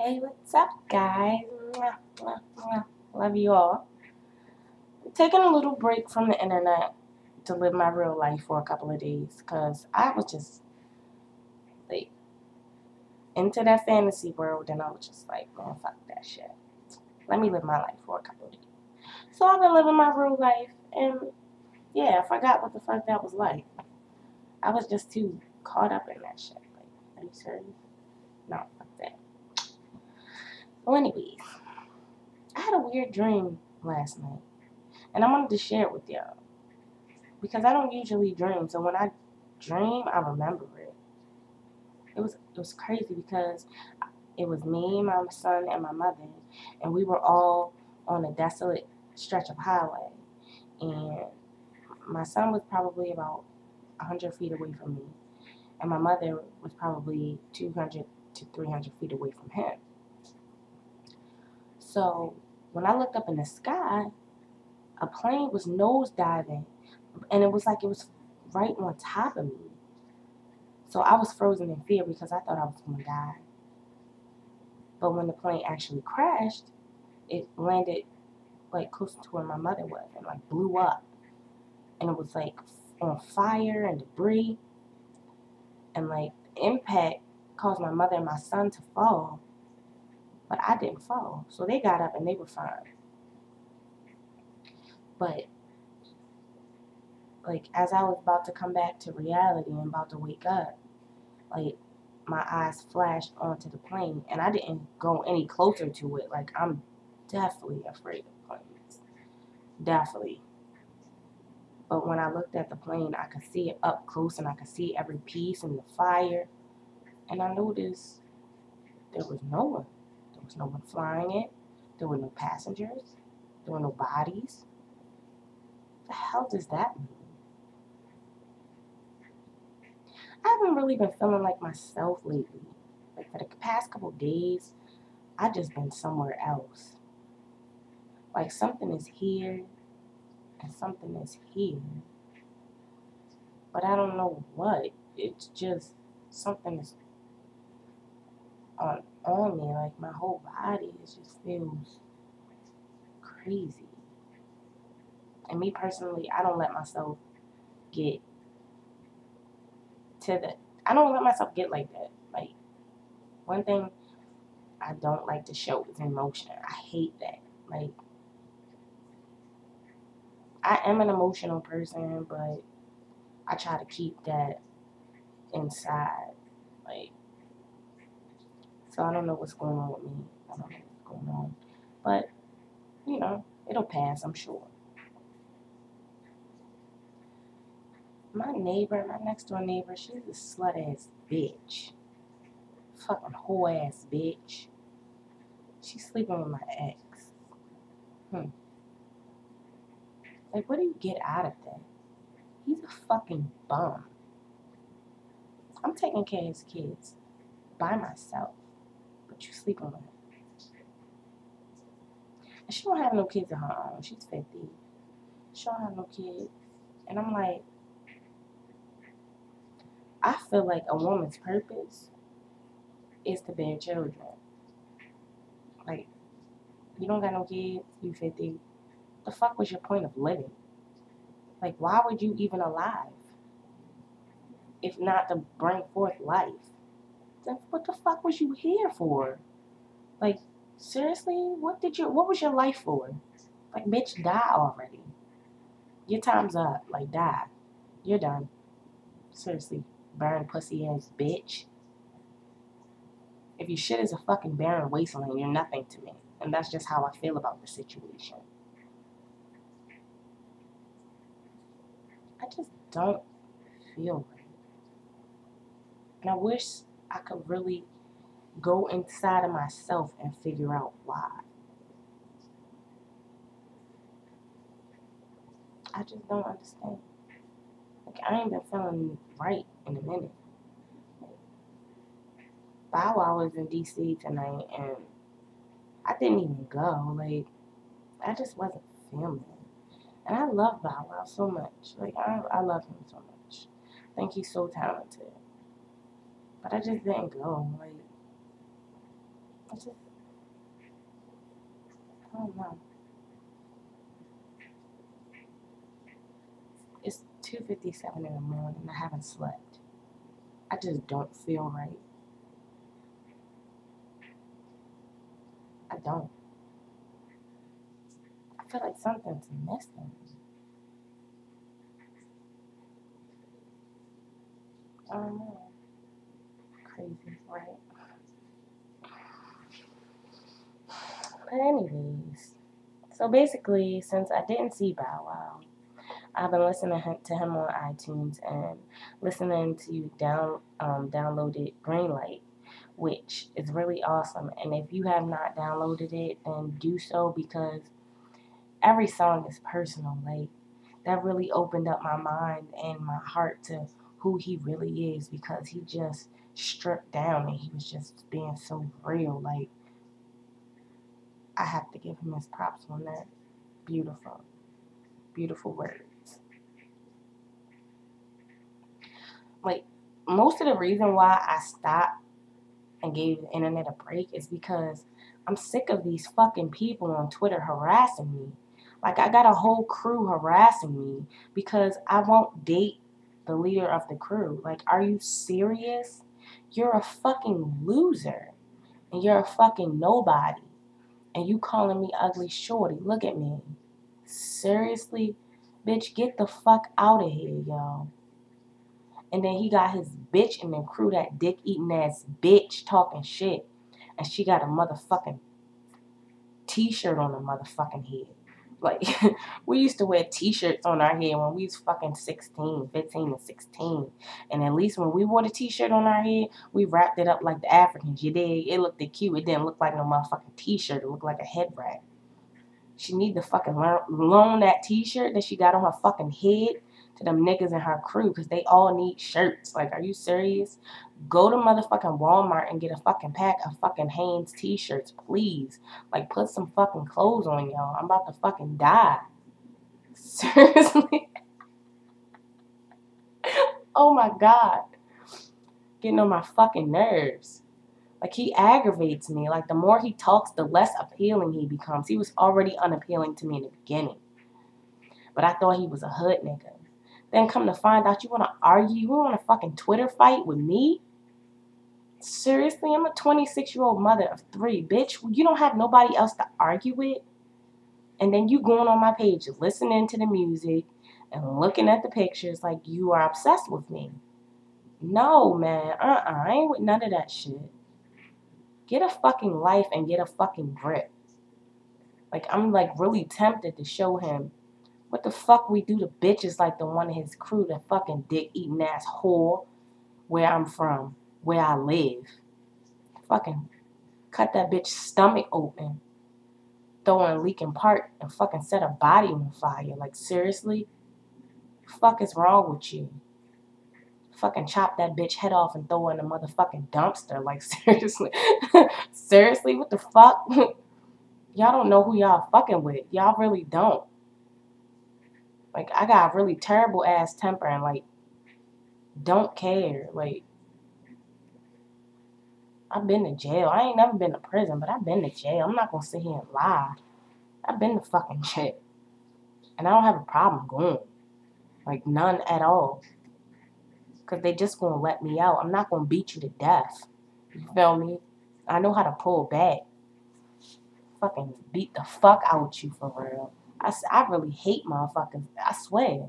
Hey, what's up, guys? Mwah, mwah, mwah. Love you all. Taking a little break from the internet to live my real life for a couple of days because I was just like into that fantasy world and I was just like, man, fuck that shit. Let me live my life for a couple of days. So I've been living my real life and yeah, I forgot what the fuck that was like. I was just too caught up in that shit. Like, are you serious? No, fuck that. Well, anyways, I had a weird dream last night and I wanted to share it with y'all. Because I don't usually dream. So when I dream, I remember it. It was crazy because it was me, my son, and my mother, and we were all on a desolate stretch of highway, and my son was probably about 100 feet away from me, and my mother was probably 200 to 300 feet away from him. So when I looked up in the sky, a plane was nosediving, and it was like it was right on top of me. So I was frozen in fear because I thought I was going to die. But when the plane actually crashed, it landed like close to where my mother was and like blew up. And it was like on fire and debris. And like the impact caused my mother and my son to fall. But I didn't fall. So they got up and they were fine. But like as I was about to come back to reality and about to wake up, like my eyes flashed onto the plane and I didn't go any closer to it. Like I'm definitely afraid of planes. Definitely. But when I looked at the plane, I could see it up close and I could see every piece and the fire. And I noticed there was no one. There was no one flying it. There were no passengers. There were no bodies. What the hell does that mean? I haven't really been feeling like myself lately. Like for the past couple days, I just been somewhere else. Like something is here and something is here. But I don't know what. It's just something is on me. Like my whole body is just feels crazy. And me personally, I don't let myself get to the. I don't let myself get like that. Like one thing I don't like to show is emotion. I hate that. Like I am an emotional person, but I try to keep that inside. Like so, I don't know what's going on with me. I don't know what's going on, but it'll pass. I'm sure. My neighbor, my next door neighbor, she's a slut ass bitch. Fucking whole ass bitch. She's sleeping with my ex. Like, what do you get out of that? He's a fucking bum. I'm taking care of his kids by myself, but you sleeping with her. And she don't have no kids of her own. She's 50. She don't have no kids. And I'm like, I feel like a woman's purpose is to bear children. Like, you don't got no kids, you 50. The fuck was your point of living? Like, why would you even alive if not to bring forth life? Then what the fuck was you here for? Like, seriously, what was your life for? Like, bitch, die already. Your time's up. Like, die. You're done. Seriously, barren pussy ass bitch. If your shit is a fucking barren wasteland, you're nothing to me. And that's just how I feel about the situation. I just don't feel right. And I wish I could really go inside of myself and figure out why. I just don't understand. Like, I ain't been feeling right in a minute. Bow Wow was in DC tonight and I didn't even go. Like, I just wasn't feeling it. And I love Bow Wow so much. Like, I love him so much. I think he's so talented. But I just didn't go. Like, I just, I don't know. It's 2:57 in the morning. I haven't slept. I just don't feel right. I don't. I feel like something's missing. I don't know. Crazy, right? But anyways, so basically, since I didn't see Bow Wow, I've been listening to him on iTunes and listening to downloaded Greenlight, which is really awesome. And if you have not downloaded it, then do so because every song is personal. Like that really opened up my mind and my heart to who he really is because he just stripped down and he was just being so real. Like I have to give him his props on that. Beautiful, beautiful words. Like most of the reason why I stopped and gave the internet a break is because I'm sick of these fucking people on Twitter harassing me. Like I got a whole crew harassing me because I won't date the leader of the crew. Like, are you serious? You're a fucking loser. And you're a fucking nobody. And you calling me ugly shorty. Look at me. Seriously? Bitch, get the fuck out of here, y'all. And then he got his bitch in the crew, that dick eating ass bitch talking shit. And she got a motherfucking t-shirt on her motherfucking head. Like, we used to wear t-shirts on our head when we was fucking 16, 15 and 16. And at least when we wore the t-shirt on our head, we wrapped it up like the Africans. You did. It looked cute. It didn't look like no motherfucking t-shirt. It looked like a head wrap. She need to fucking loan that t-shirt that she got on her fucking head to them niggas in her crew because they all need shirts. Like, are you serious? Go to motherfucking Walmart and get a fucking pack of fucking Hanes t-shirts, please. Like, put some fucking clothes on, y'all. I'm about to fucking die. Seriously? Oh my God. Getting on my fucking nerves. Like, he aggravates me. Like, the more he talks, the less appealing he becomes. He was already unappealing to me in the beginning. But I thought he was a hood nigga. Then come to find out you want to argue, you want a fucking Twitter fight with me? Seriously, I'm a 26-year-old mother of 3. Bitch, you don't have nobody else to argue with? And then you going on my page, listening to the music and looking at the pictures like you are obsessed with me. No, man. I ain't with none of that shit. Get a fucking life and get a fucking grip. Like, I'm like really tempted to show him what the fuck we do to bitches like the one in his crew, that fucking dick eating ass whore, where I'm from, where I live. Fucking cut that bitch stomach open, throw in a leaking part, and fucking set a body on fire. Like, seriously? Fuck is wrong with you? Fucking chop that bitch head off and throw her in a motherfucking dumpster. Like, seriously? Seriously? What the fuck? Y'all don't know who y'all fucking with. Y'all really don't. Like, I got a really terrible ass temper and, like, don't care. Like, I've been to jail. I ain't never been to prison, but I've been to jail. I'm not gonna sit here and lie. I've been to fucking jail. And I don't have a problem going. Like, none at all. Because they just gonna let me out. I'm not gonna beat you to death. You feel me? I know how to pull back. Fucking beat the fuck out you for real. I really hate motherfuckers. I swear.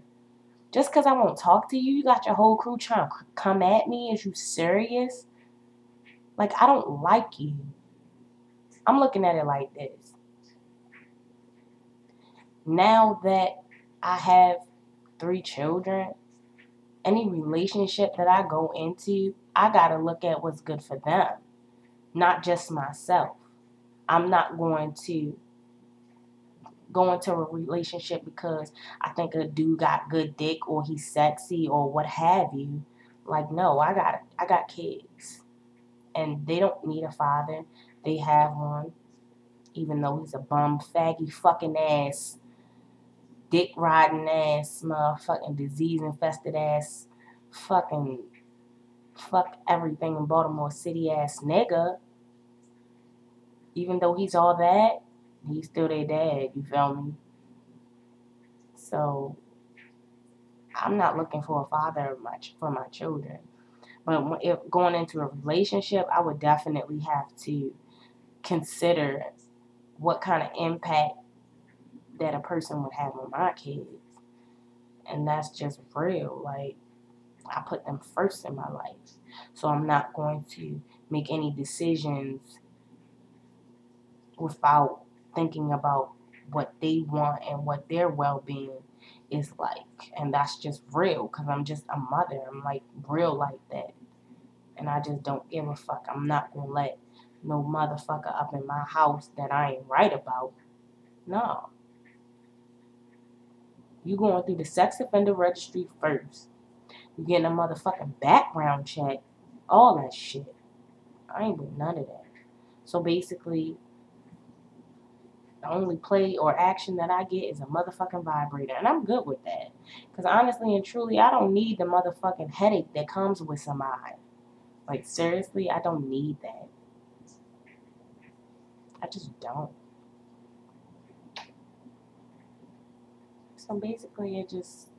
Just because I won't talk to you, you got your whole crew trying to come at me. Is you serious? Like, I don't like you. I'm looking at it like this. Now that I have 3 children, any relationship that I go into, I gotta look at what's good for them, not just myself. I'm not going to go into a relationship because I think a dude got good dick or he's sexy or what have you. Like, no, I got kids. And they don't need a father. They have one. Even though he's a bum, faggy, fucking ass, dick riding ass, motherfucking disease infested ass, fucking fuck everything in Baltimore City ass nigga. Even though he's all that, he's still their dad, you feel me? So I'm not looking for a father much for my children. But if going into a relationship, I would definitely have to consider what kind of impact that a person would have on my kids. And that's just real. Like, I put them first in my life. So I'm not going to make any decisions without thinking about what they want and what their well-being is like. And that's just real because I'm just a mother. I'm like real like that. And I just don't give a fuck. I'm not going to let no motherfucker up in my house that I ain't right about. No. You going through the sex offender registry first. You getting a motherfucking background check. All that shit. I ain't with none of that. So basically, the only play or action that I get is a motherfucking vibrator. And I'm good with that. Because honestly and truly, I don't need the motherfucking headache that comes with somebody. Like, seriously, I don't need that. I just don't. So basically, it just,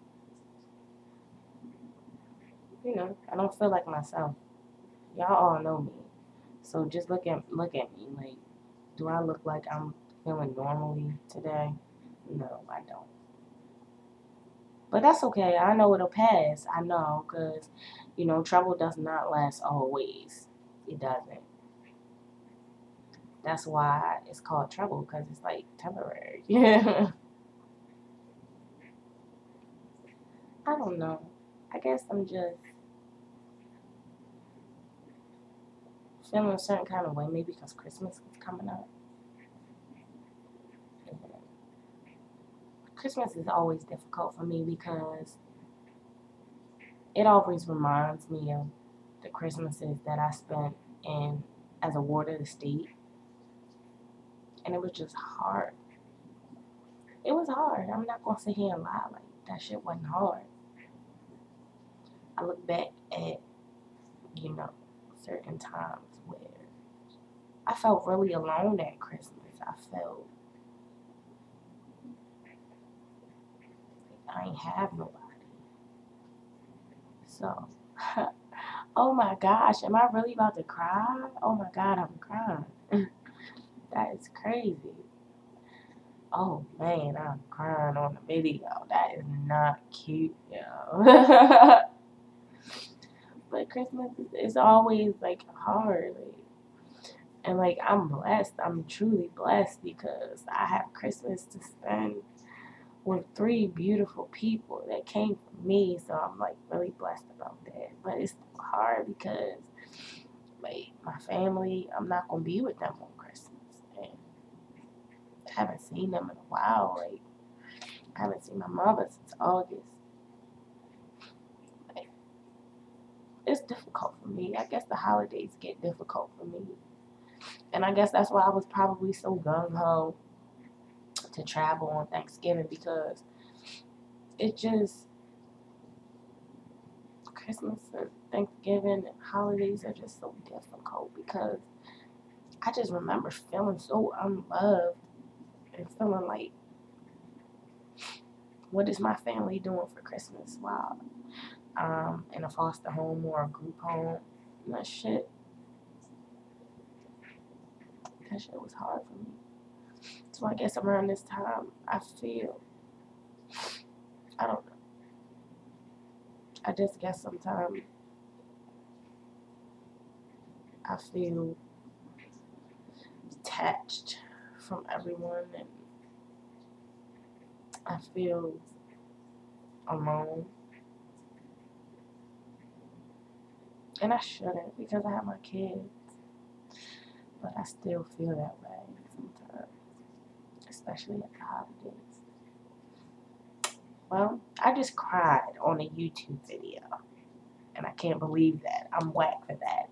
I don't feel like myself. Y'all all know me. So just look at me. Like, do I look like I'm feeling normally today? No, I don't. But that's okay. I know it'll pass. I know, because, trouble does not last always. It doesn't. That's why it's called trouble, because it's like temporary. Yeah. I don't know. I guess I'm just feeling a certain kind of way, maybe because Christmas is coming up. Christmas is always difficult for me because it always reminds me of the Christmases that I spent in as a ward of the state. And it was just hard. It was hard. I'm not going to sit here and lie like that shit wasn't hard. I look back at, certain times where I felt really alone at Christmas. I felt like I ain't have nobody. So, oh my gosh, am I really about to cry? Oh my God, I'm crying. That is crazy. Oh man, I'm crying on the video. That is not cute, yo. But Christmas is always like hard. And like I'm blessed. I'm truly blessed because I have Christmas to spend with three beautiful people that came from me. So I'm like really blessed about that. But it's hard because like my family, I'm not gonna be with them on Christmas. And I haven't seen them in a while. Like I haven't seen my mother since August. Like, it's difficult for me. I guess the holidays get difficult for me. And I guess that's why I was probably so gung ho to travel on Thanksgiving because it just Christmas and Thanksgiving and holidays are just so difficult because I just remember feeling so unloved and feeling like, what is my family doing for Christmas while in a foster home or a group home? And that shit was hard for me. So I guess around this time, I don't know. I just guess sometimes I feel detached from everyone and I feel alone. And I shouldn't because I have my kids. But I still feel that way sometimes, especially at the holidays. Well, I just cried on a YouTube video. And I can't believe that. I'm whack for that.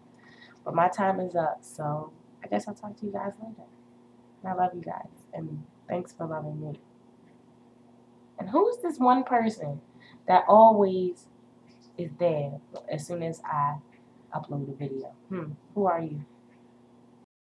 But my time is up, so I guess I'll talk to you guys later. And I love you guys. And thanks for loving me. And who's this one person that always is there as soon as I upload a video? Who are you?